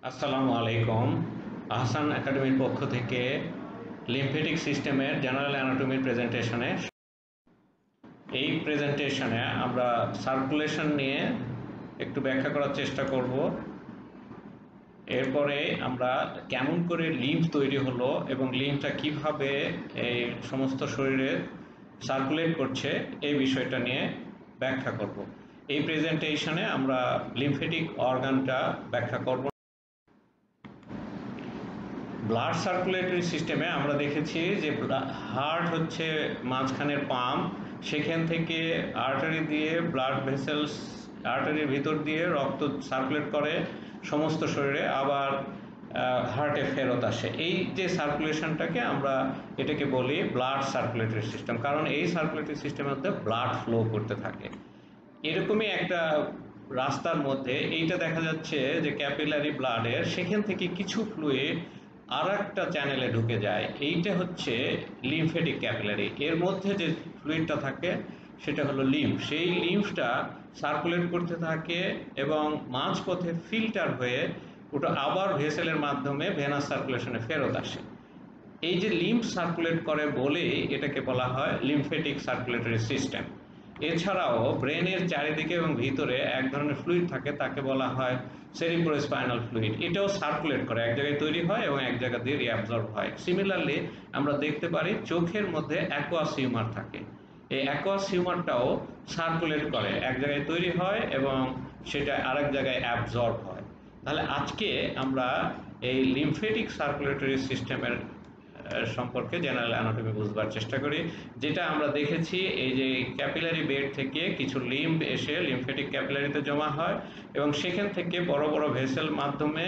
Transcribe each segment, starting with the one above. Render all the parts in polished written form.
আসসালামু আলাইকুম। আহসান একাডেমির পক্ষ থেকে লিম্ফেটিক সিস্টেমের জেনারেল অ্যানাটমির প্রেজেন্টেশনে এই প্রেজেন্টেশনে আমরা সার্কুলেশন নিয়ে একটু ব্যাখ্যা করার চেষ্টা করব। এরপরে আমরা কেমন করে লিম্ফ তৈরি হলো এবং লিম্ফটা কিভাবে এই সমস্ত শরীরে সার্কুলেট করছে এই বিষয়টা নিয়ে ব্যাখ্যা করব। এই প্রেজেন্টেশনে আমরা লিম্ফেটিক অর্গানটা ব্যাখ্যা করব। ব্লাড সার্কুলেটরি সিস্টেমে আমরা দেখেছি যে হার্ট হচ্ছে মাঝখানের পাম্প, সেখান থেকে আর্টারি দিয়ে ব্লাড ভেসেলস আর্টারির ভিতর দিয়ে রক্ত সার্কুলেট করে সমস্ত শরীরে, আবার হার্টে ফেরত আসে। এই যে সার্কুলেশনটাকে আমরা এটাকে বলি ব্লাড সার্কুলেটরি সিস্টেম, কারণ এই সার্কুলেটরি সিস্টেমের মধ্যে ব্লাড ফ্লো করতে থাকে। এরকমই একটা রাস্তার মধ্যে এইটা দেখা যাচ্ছে যে ক্যাপিলারি ব্লাডের সেখান থেকে কিছু ফ্লুইড আর একটা চ্যানেলে ঢুকে যায়, এইটা হচ্ছে লিম্ফেটিক ক্যাপিলারি। এর মধ্যে যে ফ্লুইডটা থাকে সেটা হলো লিম্ফ। সেই লিম্ফটা সার্কুলেট করতে থাকে এবং মাঝপথে ফিল্টার হয়ে ওটা আবার ভেসেলের মাধ্যমে ভেনাস সার্কুলেশনে ফেরত আসে। এই যে লিম্ফ সার্কুলেট করে বলে এটাকে বলা হয় লিম্ফেটিক সার্কুলেটরি সিস্টেম। এছাড়াও ব্রেনের চারিদিকে এবং ভিতরে এক ধরনের ফ্লুইড থাকে, তাকে বলা হয় সেরিব্রোস্পাইনাল ফ্লুইড। এটাও সার্কুলেট করে, এক জায়গায় তৈরি হয় এবং এক জায়গা দিয়ে রিঅ্যাবজর্ব হয়। সিমিলারলি আমরা দেখতে পারি চোখের মধ্যে অ্যাকোয়াস হিউমার থাকে। এই অ্যাকোয়াস হিউমারটাও সার্কুলেট করে, এক জায়গায় তৈরি হয় এবং সেটা আরেক জায়গায় অ্যাবজর্ব হয়। তাহলে আজকে আমরা এই লিম্ফেটিক সার্কুলেটরি সিস্টেমের সম্পর্কে জেনারেল অ্যানাটমি বুঝবার চেষ্টা করি। যেটা আমরা দেখেছি, এই যে ক্যাপিলারি বেড থেকে কিছু লিম্ফ এসে লিম্ফেটিক ক্যাপিলারিতে জমা হয় এবং সেখান থেকে বড় বড় ভেসেল মাধ্যমে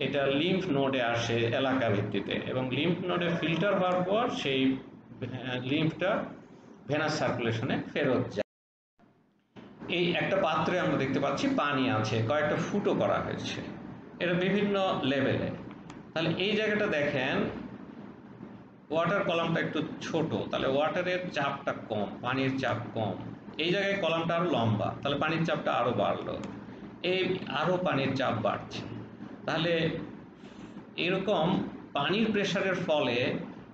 এটা লিম্ফ নোডে আসে এলাকা ভিত্তিতে, এবং লিম্ফ নোডে ফিল্টার হওয়ার পর সেই লিম্ফটা ভেনাস সার্কুলেশনে ফেরত যায়। এই একটা পাত্রে আমরা দেখতে পাচ্ছি পানি আছে, কয়েকটা ফুটো করা হয়েছে, এটা বিভিন্ন লেভেলে। তাহলে এই জায়গাটা দেখেন, ওয়াটার কলামটা একটু ছোট, তাহলে ওয়াটারের চাপটা কম, পানির চাপ কম। এই জায়গায় কলামটা আরো লম্বা, তাহলে পানির চাপটা আরো বাড়লো, এই আরো পানির চাপ বাড়ছে। তাহলে এরকম পানির প্রেশারের ফলে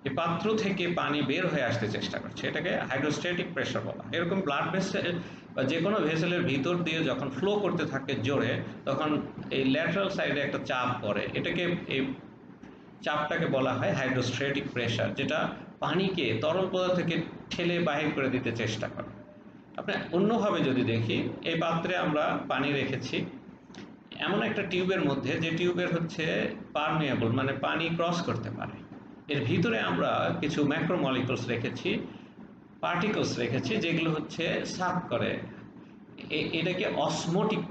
এই পাত্র থেকে পানি বের হয়ে আসতে চেষ্টা করছে, এটাকে হাইড্রোস্ট্যাটিক প্রেশার বলা। এরকম ব্লাড ভেসেল বা যে কোনো ভেসেলের ভিতর দিয়ে যখন ফ্লো করতে থাকে জোরে, তখন এই ল্যাটারাল সাইডে একটা চাপ পড়ে, এটাকে এই চাপটাকে বলা হয় হাইড্রোস্ট্যাটিক প্রেশার, যেটা পানিকে তরল পদার্থ থেকে ঠেলে বাহির করে দিতে চেষ্টা করে। আপনি অন্যভাবে যদি দেখি, এই পাত্রে আমরা পানি রেখেছি এমন একটা টিউবের মধ্যে, যে টিউবের হচ্ছে পারমিয়েবল, মানে পানি ক্রস করতে পারে। এর ভিতরে আমরা কিছু ম্যাক্রোমলিকুলস রেখেছি, পার্টিকলস রেখেছি, যেগুলো হচ্ছে সাক করে। এটাকে অসমোটিক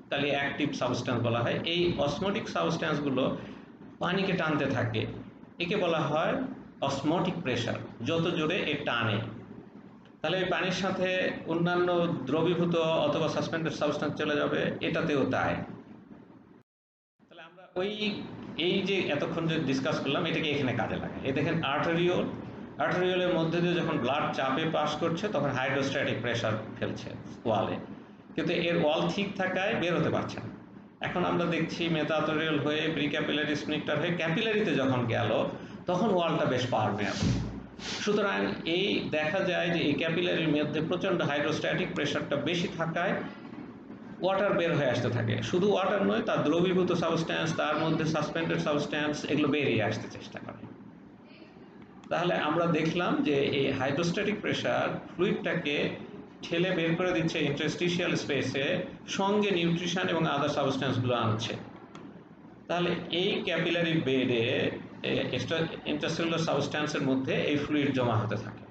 তাহলে অ্যাক্টিভ সাবস্ট্যান্স বলা হয়। এই অসমোটিক সাবস্ট্যান্সগুলো পানিকে টানতে থাকে, একে বলা হয় অসমোটিক প্রেশার। যত জোরে এ টানে, তাহলে এই পানির সাথে অন্যান্য দ্রবীভূত অথবা সাসপেন্ডেড সাবস্ট্যান্স চলে যাবে, এটাতেও তাই। তাহলে আমরা এই যে এতক্ষণ যে ডিসকাস করলাম, এটাকে এখানে কাজে লাগাই। এই দেখেন আর্টারিওলের মধ্যে দিয়ে যখন ব্লাড চাপে পাস করছে, তখন হাইড্রোস্ট্যাটিক প্রেশার ফেলছে ওয়ালে, কিন্তু এর ওয়াল ঠিক থাকায় বের হতে পারছে না। এখন আমরা দেখছি মেটাআর্টারিয়াল হয়ে প্রিক্যাপিলারি স্ফিংক্টার হয়ে ক্যাপিলারিতে যখন গেল, তখন ওয়ালটা বেশ পারমেয়াবল। সুতরাং এই দেখা যায় যে এই ক্যাপিলারির মধ্যে প্রচণ্ড হাইড্রোস্ট্যাটিক প্রেশারটা বেশি থাকায় ওয়াটার বের হয়ে আসতে থাকে। শুধু ওয়াটার নয়, তার দ্রবীভূত সাবস্ট্যান্স, তার মধ্যে সাসপেন্ডেড সাবস্ট্যান্স, এগুলো বেরিয়ে আসতে চেষ্টা করে। তাহলে আমরা দেখলাম যে এই হাইড্রোস্ট্যাটিক প্রেশার ফ্লুইডটাকে ঠেলে বের করে দিচ্ছে ইন্টারস্টিশিয়াল স্পেসে, সঙ্গে নিউট্রিশন এবং আদার সাবস্ট্যান্সগুলো আনছে। তাহলে এই ক্যাপিলারি বেডে ইন্টারসেলুলার সাবস্ট্যান্সের মধ্যে এই ফ্লুইড জমা হতে থাকে।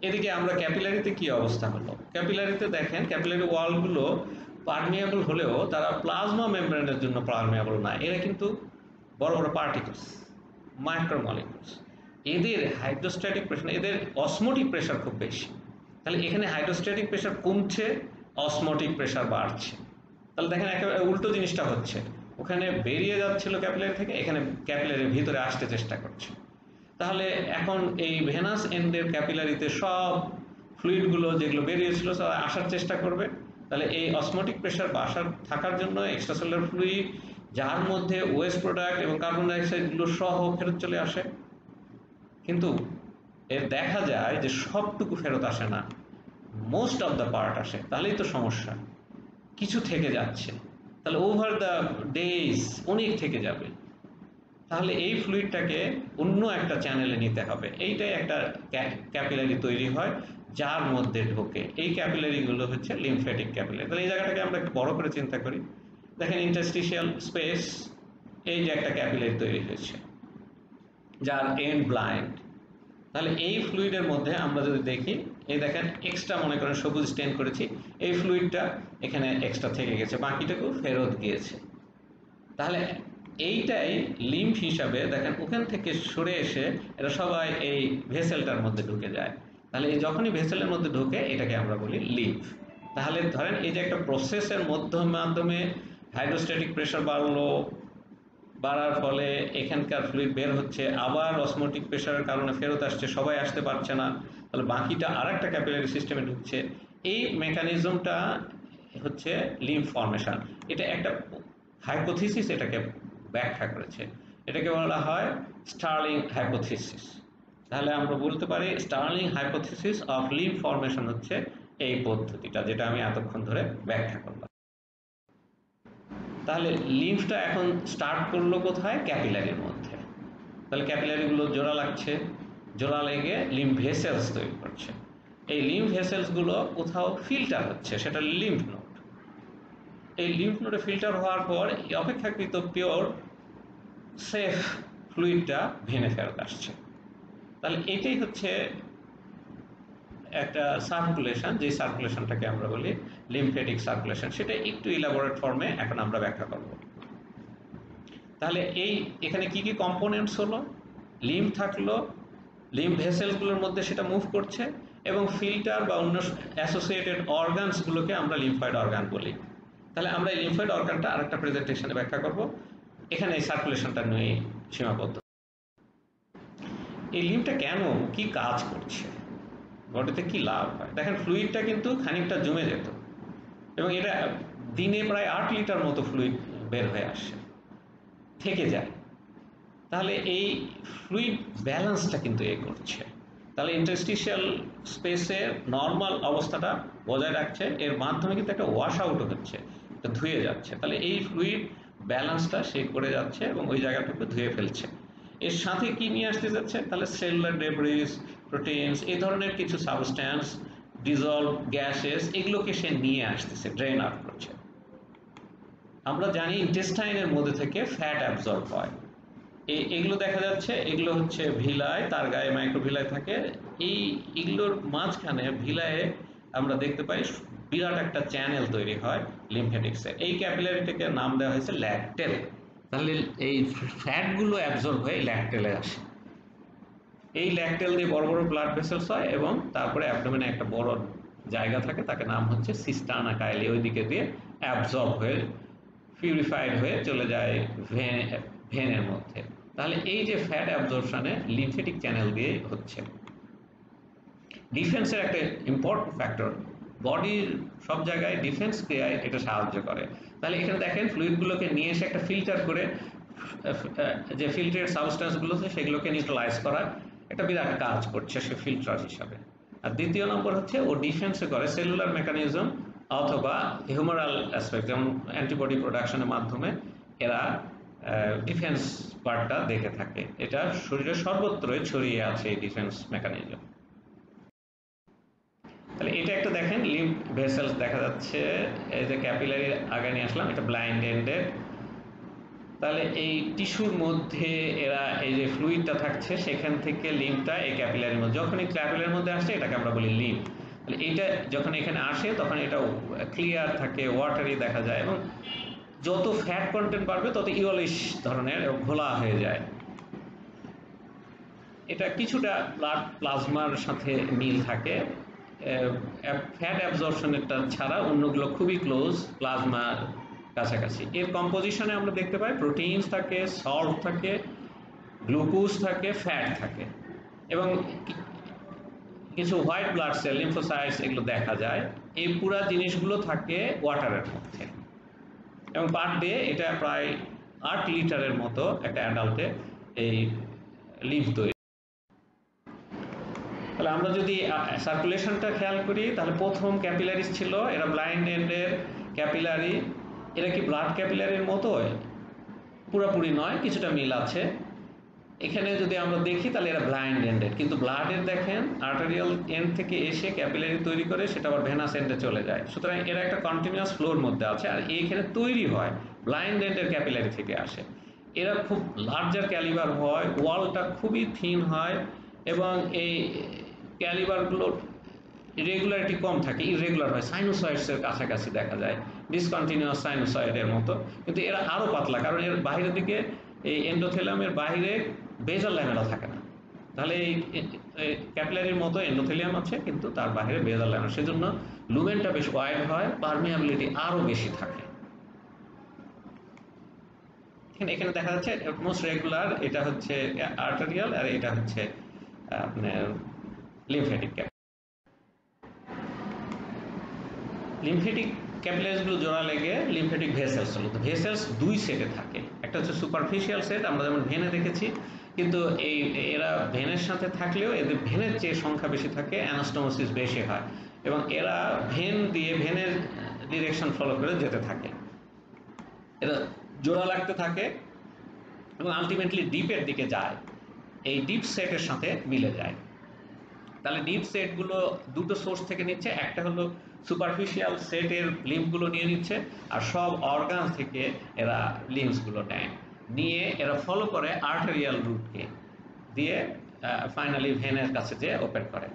এদিকে আমরা ক্যাপিলারিতে কি অবস্থা হলো, ক্যাপিলারিতে দেখেন ক্যাপিলারি ওয়ালগুলো পারমিয়েবল হলেও তারা প্লাজমা মেমব্রেনের জন্য পারমিয়েবল না, এরা কিন্তু বড় বড় পার্টিকলস, মাইক্রোমলিকুলস। এদের হাইড্রোস্ট্যাটিক প্রেশার, এদের অসমোটিক প্রেশার খুব বেশি। তাহলে এখানে হাইড্রোস্ট্যাটিক প্রেশার কমছে, অসমোটিক প্রেশার বাড়ছে। তাহলে দেখেন একেবারে উল্টো জিনিসটা হচ্ছে, ওখানে বেরিয়ে যাচ্ছিল ক্যাপিলারি থেকে, এখানে ক্যাপিলারির ভিতরে আসতে চেষ্টা করছে। তাহলে এখন এই ভেনাস এন্ডের ক্যাপিলারিতে সব ফ্লুইডগুলো যেগুলো বেরিয়েছিল সব আসার চেষ্টা করবে। তাহলে এই অসমোটিক প্রেশার থাকার জন্য এক্সট্রাসেলুলার ফ্লুইড যার মধ্যে ওয়েস্ট প্রোডাক্ট এবং কার্বন ডাইঅক্সাইডগুলো সহ ফেরত চলে আসে, কিন্তু এর দেখা যায় যে সবটুকু ফেরত আসে না, মোস্ট অফ দ্য পার্ট আসে। তাহলেই তো সমস্যা, কিছু থেকে যাচ্ছে, তাহলে ওভার দ্য ডেজ অনেক থেকে যাবে। তাহলে এই ফ্লুইডটাকে অন্য একটা চ্যানেলে নিতে হবে। এইটাই একটা ক্যাপিলারি তৈরি হয় যার মধ্যে ঢোকে। এই ক্যাপিলারিগুলো হচ্ছে লিমফ্যাটিক ক্যাপিলারি। তাহলে এই জায়গাটাকে আমরা একটু বড় করে চিন্তা করি। দেখেন ইন্টারস্টিশিয়াল স্পেস, এই যে একটা ক্যাপিলারি তৈরি হয়েছে যার এন্ড ব্লাইন্ড। তাহলে এই ফ্লুইডের মধ্যে আমরা যদি দেখি, এই দেখেন এক্সট্রা মনে করেন সবুজ স্টেন করেছি, এই ফ্লুইডটা এখানে এক্সট্রা থেকে গেছে, বাকিটাকেও ফেরত গিয়েছে। তাহলে এইটাই লিম্ফ হিসাবে দেখেন ওখান থেকে সরে এসে এরা সবাই এই ভেসেলটার মধ্যে ঢুকে যায়। তাহলে এই যখনই ভেসেলের মধ্যে ঢুকে এটাকে আমরা বলি লিম্ফ। তাহলে ধরেন এই যে একটা প্রসেসের মাধ্যমে হাইড্রোস্ট্যাটিক প্রেশার বাড়ার ফলে এখানকার ফ্লুইড বের হচ্ছে, আবার অসমোটিক প্রেশারের কারণে ফেরত আসছে, সবাই আসতে পারছে না, তাহলে বাকিটা আর একটা ক্যাপিলারি সিস্টেমে ঢুকছে। এই মেকানিজমটা হচ্ছে লিম্ফ ফর্মেশন। এটা একটা হাইপোথিসিস এটাকে ব্যাখ্যা করেছে, এটাকে বলা হয় স্টার্লিং হাইপোথিসিস। তাহলে আমরা বলতে পারি Starling hypothesis of lymph formation হচ্ছে এই পদ্ধতিটা, যেটা আমি এতক্ষণ ধরে ব্যাখ্যা করলাম। তাহলে লিম্ফটা এখন স্টার্ট করলো কোথায়? ক্যাপিলারির মধ্যে। তাহলে ক্যাপিলারিগুলো জোড়া লাগছে, জোড়া লেগে লিম্ফ ভেসেলস তৈরি করছে। এই লিম্ফ ভেসেলসগুলো কোথাও ফিল্টার হচ্ছে, সেটা লিম্ফ নোড। এই লিম্ফ নোডে ফিল্টার হওয়ার পর অপেক্ষাকৃত পিওর সেফ ফ্লুইডটা ভেনে ফেরত আসছে। তাহলে এটাই হচ্ছে একটা সার্কুলেশন, যে সার্কুলেশনটাকে আমরা বলি লিম্ফেটিক সার্কুলেশন। সেটা একটু ইলাবোরেট ফর্মে এখন আমরা ব্যাখ্যা করব। তাহলে এখানে কি কি কম্পোনেন্টস হলো? লিম্ফ থাকলো, লিম্ফ ভেসেলসগুলোর মধ্যে সেটা মুভ করছে, এবং ফিল্টার বা অন্য অ্যাসোসিয়েটেড অর্গানসগুলোকে আমরা লিম্ফয়েড অর্গান বলি। তাহলে আমরা এই লিম্ফয়েড অর্গানটা আরেকটা প্রেজেন্টেশনে ব্যাখ্যা করব। এখানে এই সার্কুলেশনটা নিয়ে সীমাবদ্ধ। এই লিম্ফটা কেন, কি কাজ করছে, বডিতে কি লাভ হয়? দেখেন ফ্লুইডটা কিন্তু খানিকটা জমে যেত, এবং এটা দিনে প্রায় 8 লিটার মতো ফ্লুইড বের হয়ে আসে, থেকে যায়। তাহলে এই ফ্লুইড ব্যালেন্সটা কিন্তু করছে। তাহলে ইন্টারস্টিশিয়াল স্পেসের নর্মাল অবস্থাটা বজায় রাখছে, এর মাধ্যমে কিন্তু একটা ওয়াশ আউটও হচ্ছে, এটা ধুয়ে যাচ্ছে। তাহলে এই ফ্লুইড ব্যালেন্সটা সে করে যাচ্ছে এবং ওই জায়গাটুকু ধুয়ে ফেলছে। এর সাথে কি নিয়ে আসতে যাচ্ছে? তাহলে সেলুলার ডেব্রিস, প্রোটিনস, এই ধরনের কিছু সাবস্ট্যান্স, ডিজলভ গ্যাসেস, এগুলোকে সে নিয়ে আসতেছে, ড্রেন আউট করছে। আমরা জানি ইন্টেস্টাইনের মধ্যে থেকে ফ্যাট অ্যাবজর্ব হয়, এগুলো দেখা যাচ্ছে, এগুলো হচ্ছে ভিলায়, তার গায়ে মাইক্রোভিলায় থাকে। এগুলোর মাঝখানে ভিলায় আমরা দেখতে পাই বিরাট একটা চ্যানেল তৈরি হয় লিম্ফ্যাটিক্সে। এই ক্যাপিলারিটাকে নাম দেওয়া হয়েছে ল্যাকটেল। তাহলে এই ফ্যাটগুলো অ্যাবজর্ব হয়ে ল্যাকটেলে আসে। এই ল্যাকটেল দিয়ে বড় বড় ব্লাড ভেসেলস হয়, এবং তারপরে অ্যাবডোমেনে একটা বড় জায়গা থাকে, তাকে নাম হচ্ছে সিস্টানা কাইলি। ওই দিকে দিয়ে অ্যাবজর্ব হয়ে পিউরিফাইড হয়ে চলে যায় ভেনের মধ্যে। তাহলে এই যে ফ্যাট অ্যাবজর্পশনে লিম্ফেটিক চ্যানেল দিয়ে হচ্ছে। ডিফেন্সের একটা ইম্পর্টেন্ট ফ্যাক্টর, বডির সব জায়গায় ডিফেন্স ক্রিয়ায় এটা সাহায্য করে। তাহলে এখানে দেখেন ফ্লুইডগুলোকে নিয়ে এসে একটা ফিল্টার করে, যে ফিল্টারেড সাবস্টেন্সগুলো আছে সেগুলোকে নিউট্রালাইজ করার একটা বিরাট কাজ করছে সে ফিল্টার হিসাবে। আর দ্বিতীয় নম্বর হচ্ছে ও ডিফেন্সে করে সেলুলার মেকানিজম অথবা হিউমারাল অ্যাসপেক্ট, যেমন অ্যান্টিবডি প্রোডাকশনের মাধ্যমে এরা ডিফেন্স পার্টটা দেখে থাকে। এটা শরীরের সর্বত্রই ছড়িয়ে আছে এই ডিফেন্স মেকানিজম। তাহলে এটা একটা দেখেন লিম্ফ ভেসেলস দেখা যাচ্ছে, এই যে ক্যাপিলারি আগে নিয়ে আসলাম, এটা ব্লাইন্ড এন্ডেড। তাহলে এই টিস্যুর মধ্যে এরা এই যে ফ্লুইডটা থাকছে, সেখান থেকে লিম্ফটা এই ক্যাপিলারির মধ্যে, যখন এই ক্যাপিলারির মধ্যে আসে এটাকে আমরা বলি লিম্ফ। তাহলে এইটা যখন এখানে আসে তখন এটা ক্লিয়ার থাকে, ওয়াটারি দেখা যায়, এবং যত ফ্যাট কন্টেন্ট বাড়বে তত ইওলিশ ধরনের ঘোলা হয়ে যায়। এটা কিছুটা ব্লাড প্লাজমার সাথে মিল থাকে, ফ্যাট অ্যাবজর্পশনেরটা ছাড়া অন্যগুলো খুবই ক্লোজ প্লাজমার কাছাকাছি। এর কম্পোজিশনে আমরা দেখতে পাই প্রোটিনস থাকে, সল্ট থাকে, গ্লুকোজ থাকে, ফ্যাট থাকে, এবং কিছু হোয়াইট ব্লাড সেল, লিম্ফোসাইটস, এগুলো দেখা যায়। এই পুরা জিনিসগুলো থাকে ওয়াটারের মধ্যে, এবং পার ডে এটা প্রায় 8 লিটারের মতো একটা অ্যাডাল্টে এই লিম্ফ তৈরি। তাহলে আমরা যদি সার্কুলেশনটা খেয়াল করি, তাহলে প্রথম ক্যাপিলারিস ছিল, এরা ব্লাইন্ড এন্ডের ক্যাপিলারি। এরা কি ব্লাড ক্যাপিলারির মতো? পুরোপুরি নয়, কিছুটা মিল আছে। এখানে যদি আমরা দেখি তাহলে এরা ব্লাইন্ড এন্ডেড, কিন্তু ব্লাডের দেখেন আর্টারিয়াল এন্ড থেকে এসে ক্যাপিলারি তৈরি করে সেটা আবার ভেনাস এন্ডে চলে যায়। সুতরাং এরা একটা কন্টিনিউয়াস ফ্লোর মধ্যে আছে, আর এইখানে তৈরি হয় ব্লাইন্ড এন্ডের ক্যাপিলারি থেকে আসে। এরা খুব লার্জার ক্যালিবার হয়, ওয়ালটা খুবই থিন হয়, এবং এই ক্যালিবারগুলোর রেগুলারিটি কম থাকে, ইরেগুলার হয়, সাইনোসয়েডসের কাছাকাছি দেখা যায়, ডিসকন্টিনিউয়াস সাইনোসয়েডের মতো। কিন্তু এরা আরও পাতলা, কারণ এর বাইরের দিকে এই এন্ডোথেলিয়ামের বাইরে বেজাল ল্যামেলা থাকে না। তাহলে এই ক্যাপিলারির মতো এন্ডোথেলিয়াম আছে, কিন্তু তার বাইরে বেজাল ল্যামেলা, সেজন্য লুমেনটা বেশ ওয়াইড হয়, পারমিয়াবিলিটি আরও বেশি থাকে। এখানে দেখা যাচ্ছে মোস্ট রেগুলার, এটা হচ্ছে আর্টারিয়াল আর এটা হচ্ছে আপনার লিম্ফেটিক ক্যাপিলারি। লিম্ফেটিক ক্যাপিলারিসগুলো জোড়া লেগে লিম্ফেটিক ভেসেলস হলো। তো ভেসেলস দুই সেটে থাকে, একটা হচ্ছে সুপারফিশিয়াল সেট, আমরা যেমন ভেনে দেখেছি, কিন্তু এরা ভেনের সাথে থাকলেও এদের ভেনের চেয়ে সংখ্যা বেশি থাকে, অ্যানাস্টোমোসিস বেশি হয়, এবং এরা ভেনের ডিরেকশন ফলো করে যেতে থাকে, এরা জোড়া লাগতে থাকে এবং আলটিমেটলি ডিপের দিকে যায়, এই ডিপ সেটের সাথে মিলে যায়। তাহলে ডিপ সেটগুলো দুটো সোর্স থেকে নিচ্ছে, একটা হলো সুপারফিশিয়াল সেটের লিম্ফগুলো নিয়ে নিচ্ছে, আর সব অর্গান থেকে এরা লিম্ফসগুলো নেয়, নিয়ে এরা ফলো করে আর্টেরিয়াল রুটকে দিয়ে ফাইনালি ভেনের কাছে যেয়ে ওপেন করে।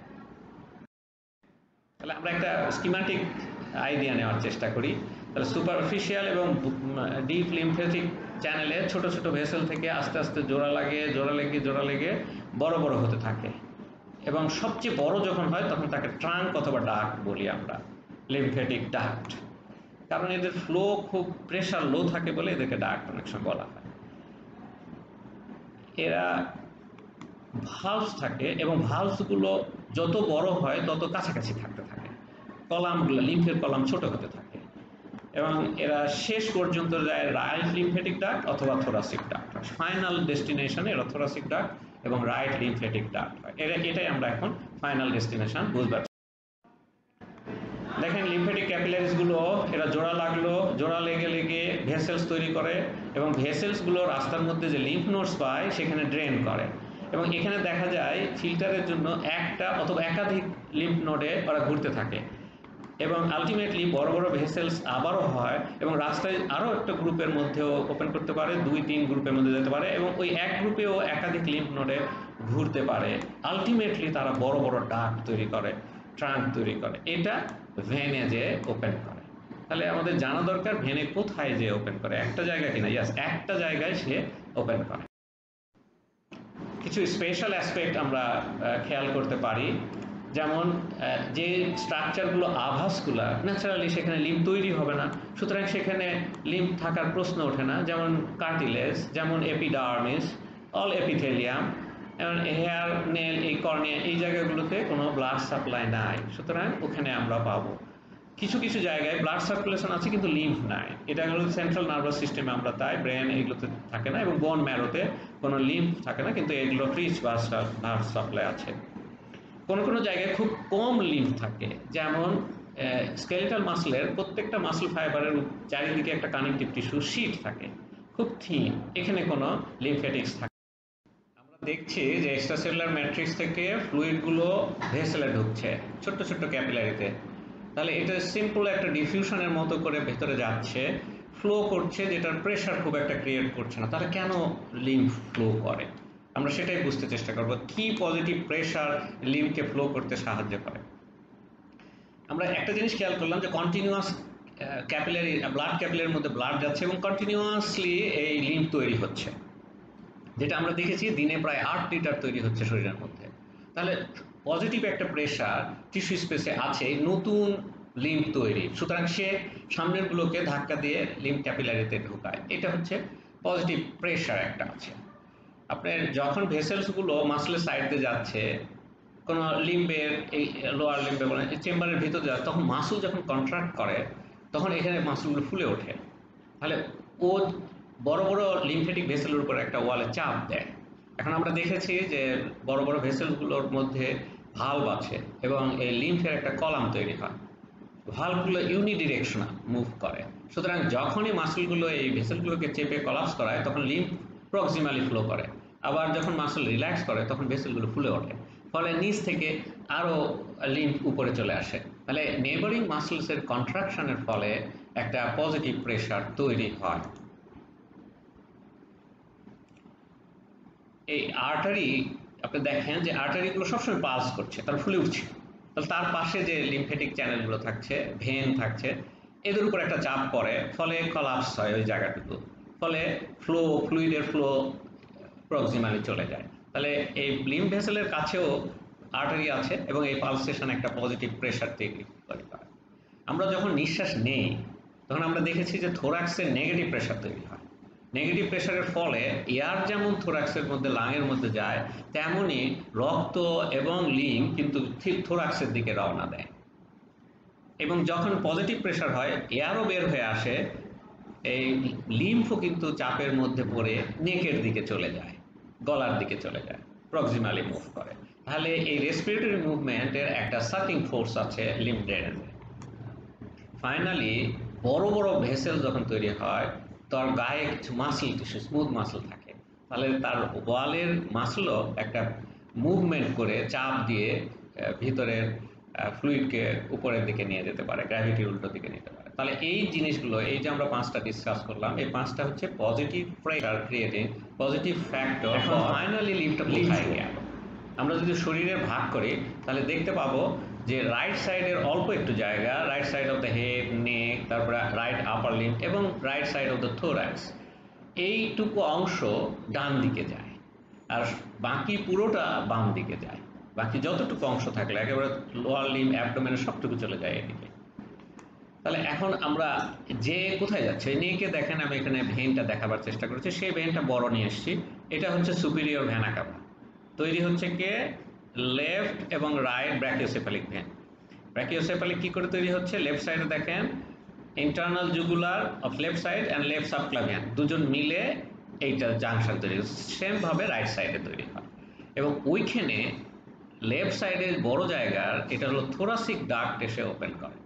তাহলে আমরা একটা স্কিমাটিক আইডিয়া নেওয়ার চেষ্টা করি। তাহলে সুপারফিশিয়াল এবং ডিপ লিম্ফেটিক চ্যানেলে ছোট ছোট ভেসেল থেকে আস্তে আস্তে জোড়া লেগে বড় বড় হতে থাকে, এবং সবচেয়ে বড় যখন হয় তখন তাকে ট্রাঙ্ক অথবা ডাক্ট বলি আমরা, লিম্ফেটিক ডাক্ট, কারণ এদের ফ্লো খুব প্রেশার লো থাকে বলে এদেরকে ডাক্ট অনেক সময় বলা হয়। এরা ভালভস থাকে, এবং ভালভসগুলো যত বড় হয় তত কাছাকাছি থাকতে থাকে, কলামগুলো লিম্ফের কলাম ছোট হতে থাকে, এবং এরা শেষ পর্যন্ত যায় রাইট লিম্ফেটিক ডাক্ট অথবা থোরাসিক ডাক্ট। ফাইনাল ডেস্টিনেশনে এরা থোরাসিক ডাক্ট এবং রাইট লিম্ফেটিক ডাক্ট হয়। এটাই আমরা এখন ফাইনাল ডেস্টিনেশন বুঝবার। দেখেন লিম্ফেটিক ক্যাপিলারিসগুলো এরা জোড়া লেগে ভেসেলস তৈরি করে, এবং ভেসেলসগুলো রাস্তার মধ্যে যে লিম্ফ নোডস পায় সেখানে ড্রেন করে, এবং এখানে দেখা যায় ফিল্টারের জন্য একটা অথবা একাধিক লিম্ফ নোডে ওরা ঘুরতে থাকে, এবং আলটিমেটলি বড় বড় ভেসেলস আবারও হয়, এবং রাস্তায় আরও একটা গ্রুপের মধ্যেও ওপেন করতে পারে, 2-3 গ্রুপের মধ্যে যেতে পারে, এবং ওই এক গ্রুপেও একাধিক লিম্ফ নোডে ঘুরতে পারে। আলটিমেটলি তারা বড় বড় ডাক্ট তৈরি করে, ট্রাঙ্ক তৈরি করে, এটা ভেনে যে ওপেন করে। তাহলে আমাদের জানা দরকার ভেনে কোথায় যে ওপেন করে, একটা জায়গা কিনা, ইয়াস একটা জায়গায় সে ওপেন করে। কিছু স্পেশাল অ্যাসপেক্ট আমরা খেয়াল করতে পারি, যেমন যে স্ট্রাকচারগুলো আভাসকুলার, ন্যাচারালি সেখানে লিম্ফ তৈরি হবে না, সুতরাং সেখানে লিম্ফ থাকার প্রশ্ন ওঠে না, যেমন কার্টিলেজ, যেমন এপিডার্মিস, অল এপিথেলিয়াম, এবং হেয়ার, নেল, এই কর্নিয়া, এই জায়গাগুলোতে কোনো ব্লাড সাপ্লাই নাই, সুতরাং ওখানে আমরা পাবো। কিছু কিছু জায়গায় ব্লাড সার্কুলেশন আছে কিন্তু লিম্ফ নাই, এটা হলো সেন্ট্রাল নার্ভাস সিস্টেমে আমরা তাই, ব্রেন এগুলোতে থাকে না, এবং বোন ম্যারোতে কোনো লিম্ফ থাকে না, কিন্তু এগুলো রিচ ব্লাড সাপ্লাই আছে। কোনো জায়গায় খুব কম লিম্ফ থাকে, যেমন স্কেলেটাল মাসলের প্রত্যেকটা মাসল ফাইবারের চারিদিকে একটা কানেকটিভ টিস্যু শীট থাকে, খুব থিন, এখানে কোনো লিম্ফেটিক্স থাকে। আমরা দেখছি যে এক্সট্রাসেলুলার ম্যাট্রিক্স থেকে ফ্লুইডগুলো ভেসেলে ঢুকছে ছোট্ট ছোট্ট ক্যাপিলারিতে, তাহলে এটা সিম্পল একটা ডিফিউশনের মতো করে ভেতরে যাচ্ছে, ফ্লো করছে, যেটার প্রেশার খুব একটা ক্রিয়েট করছে না। তাহলে কেন লিম্ফ ফ্লো করে, আমরা সেটাই বুঝতে চেষ্টা করব, কি পজিটিভ প্রেশার লিম্ফকে ফ্লো করতে সাহায্য করে। আমরা একটা জিনিস খেয়াল করলাম যে কন্টিনিউয়াস ক্যাপিলারি, ব্লাড ক্যাপিলারির মধ্যে ব্লাড যাচ্ছে এবং কন্টিনিউয়াসলি এই লিম্ফ তৈরি হচ্ছে, যেটা আমরা দেখেছি দিনে প্রায় 8 লিটার তৈরি হচ্ছে শরীরের মধ্যে। তাহলে পজিটিভ একটা প্রেশার টিস্যু স্পেসে আছে নতুন লিম্ফ তৈরি, সুতরাং সে সামনেরগুলোকে ধাক্কা দিয়ে লিম্ফ ক্যাপিলারিতে ঢোকায়, এটা হচ্ছে পজিটিভ প্রেশার একটা আছে। আপনার যখন ভেসেলসগুলো মাসলের সাইড দিয়ে যাচ্ছে, কোনো লিম্বের, এই লোয়ার লিম্বে বলেন চেম্বারের ভিতরে যাচ্ছে, তখন মাসল যখন কন্ট্রাক্ট করে তখন এখানে মাসলগুলো ফুলে ওঠে, তাহলে ও বড় বড় লিম্ফেটিক ভেসেলের উপর একটা ওয়ালে চাপ দেয়। এখন আমরা দেখেছি যে বড় বড় ভেসেলগুলোর মধ্যে ভালভ আছে এবং এই লিম্ফের একটা কলাম তৈরি হয়। ভালভগুলো ইউনিডিরেকশনাল মুভ করে, সুতরাং যখনই মাসলগুলো এই ভেসেলগুলোকে চেপে কলাপস করায় তখন লিম্ফ প্রক্সিমালি ফ্লো করে, আবার যখন মাসল রিল্যাক্স করে তখন ভেসেলগুলো ফুলে ওঠে, ফলে নিচ থেকে আরও লিম্ফ উপরে চলে আসে। তাহলে নেইবারিং মাসলসের কন্ট্রাকশনের ফলে একটা পজিটিভ প্রেশার তৈরি হয়। এই আর্টারি আপনি দেখেন যে আর্টারিগুলো সবসময় পালস করছে, তার ফুলে উঠছে, তাহলে তার পাশে যে লিম্ফেটিক চ্যানেলগুলো থাকছে, ভেন থাকছে, এদের উপর একটা চাপ পড়ে, ফলে কলাপস হয় ওই জায়গাটুকু, ফলে ফ্লুইডের ফ্লো প্রক্সিমালি চলে যায়। তাহলে এই লিম্ফ ভেসেলের কাছেও আর্টারি আছে এবং এই পালসেশন একটা পজিটিভ প্রেশার তৈরি করে। আমরা যখন নিঃশ্বাস নেই তখন আমরা দেখেছি যে থোরাক্সের নেগেটিভ প্রেশার তৈরি হয়। নেগেটিভ প্রেশারের ফলে এয়ার যেমন থোরাক্সের মধ্যে লাংয়ের মধ্যে যায়, তেমনই রক্ত এবং লিম্ফ কিন্তু ঠিক থোরাক্সের দিকে রওনা দেয়। এবং যখন পজিটিভ প্রেশার হয়, এয়ারও বের হয়ে আসে, এই লিম্ফও কিন্তু চাপের মধ্যে পড়ে নেকের দিকে চলে যায়, গলার দিকে চলে যায়, প্রক্সিমালি মুভ করে। তাহলে এই রেসপিরেটরি মুভমেন্টের একটা সাকিং ফোর্স আছে লিম্ফ ড্রেনেজে। ফাইনালি বড় বড় ভেসেল যখন তৈরি হয়, তার গায়ে কিছু মাসল টিস্যু, স্মুথ মাসল থাকে, তাহলে তার ওয়ালের মাসলও একটা মুভমেন্ট করে চাপ দিয়ে ভিতরের ফ্লুইডকে উপরের দিকে নিয়ে যেতে পারে, গ্র্যাভিটির উল্টো দিকে নিতে পারে। তাহলে এই জিনিসগুলো, এই যে আমরা 5টা ডিসকাস করলাম, এই 5টা হচ্ছে positive pressure creating positive factor. Finally লিম্ফটা কোথায় গেল? আমরা যদি শরীরের ভাগ করি তাহলে দেখতে পাবো যে রাইট সাইডের অল্প একটু জায়গা, right side of the head, neck, তারপরে রাইট আপার লিম্ব এবং right side of the thorax, এইটুকু অংশ ডান দিকে যায়, আর বাকি পুরোটা বাম দিকে যায়। বাকি যতটুকু অংশ থাকলে একেবারে লোয়ার লিম্ব, অ্যাবডোমেনের সবটুকু চলে যায় এদিকে। তাহলে এখন আমরা যে কোথায় যাচ্ছে, নেকে দেখেন, আমি এখানে ভেনটা দেখাবার চেষ্টা করেছি, সেই ভেনটা বড় নিয়ে এসেছি। এটা হচ্ছে সুপিরিয়র ভেনা কাভা, তৈরি হচ্ছে কে লেফট এবং রাইট ব্র্যাকিওসেফালিক ভেন। ব্র্যাকিওসেফালিক কি করে তৈরি হচ্ছে? লেফট সাইডে দেখেন internal jugular of left side and left subclavian, দুজন মিলে এইটা জাংশন তৈরি হচ্ছে। সেম ভাবে রাইট সাইডে তৈরি হয় এবং ওইখানে লেফট সাইডের বড় জায়গার এটা হলো থোরাসিক ডাক্ট এসে ওপেন করে।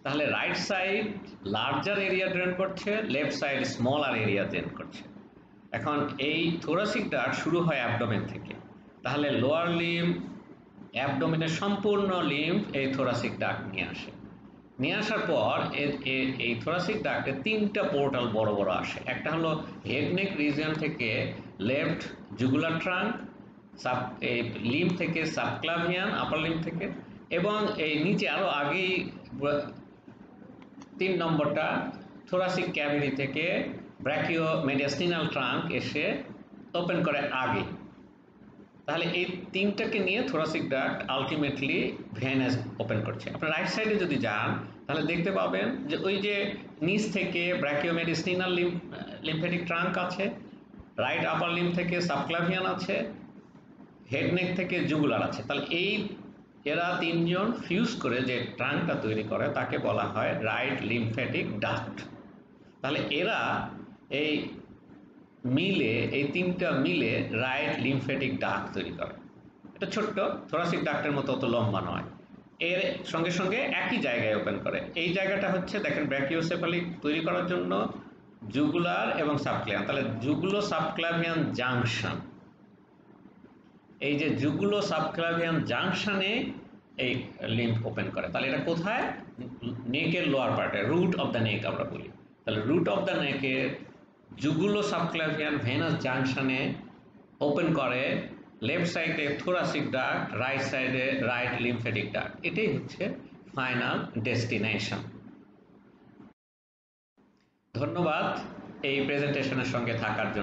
তাহলে right side larger area drain করছে, left side smaller area drain করছে। এখন এই থোরাসিক ডাক্ট শুরু হয় অ্যাবডোমেন থেকে, তাহলে লোয়ার লিম্ব, অ্যাবডোমেনের সম্পূর্ণ লিম্ব এই থোরাসিক ডাক্ট নিয়ে আসে। নিয়ে আসার পর এই থোরাসিক ডাক্টে 3টা পোর্টাল বড় বড় আসে। একটা হলো হেড নেক রিজিয়ন থেকে লেফট জুগুলার ট্রাঙ্ক, এই লিম্ব থেকে সাবক্লাভিয়ান, আপার লিম্ব থেকে, এবং এই নিচে আরো আগেই 3 নম্বরটা থোরাসিক ক্যাভিটি থেকে ব্র্যাকিও মেডিয়াস্টিনাল ট্রাঙ্ক এসে ওপেন করে আগে। তাহলে এই 3টাকে নিয়ে thoracic duct ultimately venous open করছে। আপনি রাইট সাইডে যদি যান তাহলে দেখতে পাবেন যে ওই যে নিচ থেকে ব্র্যাকিও মেডিয়াস্টিনাল লিম্ফেটিক ট্রাঙ্ক আছে, রাইট আপার লিম্ব থেকে সাবক্লাভিয়ান আছে, হেড নেক থেকে জুগুলার আছে। তাহলে এই এরা 3জন ফিউজ করে যে ট্রাঙ্কটা তৈরি করে তাকে বলা হয় রাইট লিম্ফেটিক ডাক্ট। তাহলে এরা এই মিলে, এই 3টা মিলে রাইট লিম্ফেটিক ডাক্ট তৈরি করে। এটা ছোট্ট, থোরাসিক ডাক্টের মতো অত লম্বা নয়, এর সঙ্গে সঙ্গে একই জায়গায় ওপেন করে। এই জায়গাটা হচ্ছে দেখেন ব্র্যাকিওসেফালিক তৈরি করার জন্য জুগুলার এবং সাবক্লাভিয়ান, তাহলে জুগুলো সাবক্লাভিয়ান জাংশন, এই যে জুগুলো সাবক্লাভিয়ান জাংশনে এই লিম্ফ ওপেন করে। তাহলে এটা কোথায়? নেকের লোয়ার পার্টে, রুট অফ দ্য নেক আমরা বলি। তাহলে রুট অফ দ্য নেকের জুগুলো সাবক্লাভিয়ান ভেনাস জাংশনে ওপেন করে লেফট সাইডে থোরাসিক ডাক্ট, রাইট সাইডে রাইট লিম্ফেটিক ডাক্ট। এটাই হচ্ছে ফাইনাল ডেস্টিনেশন। ধন্যবাদ এই প্রেজেন্টেশনের সঙ্গে থাকার জন্য।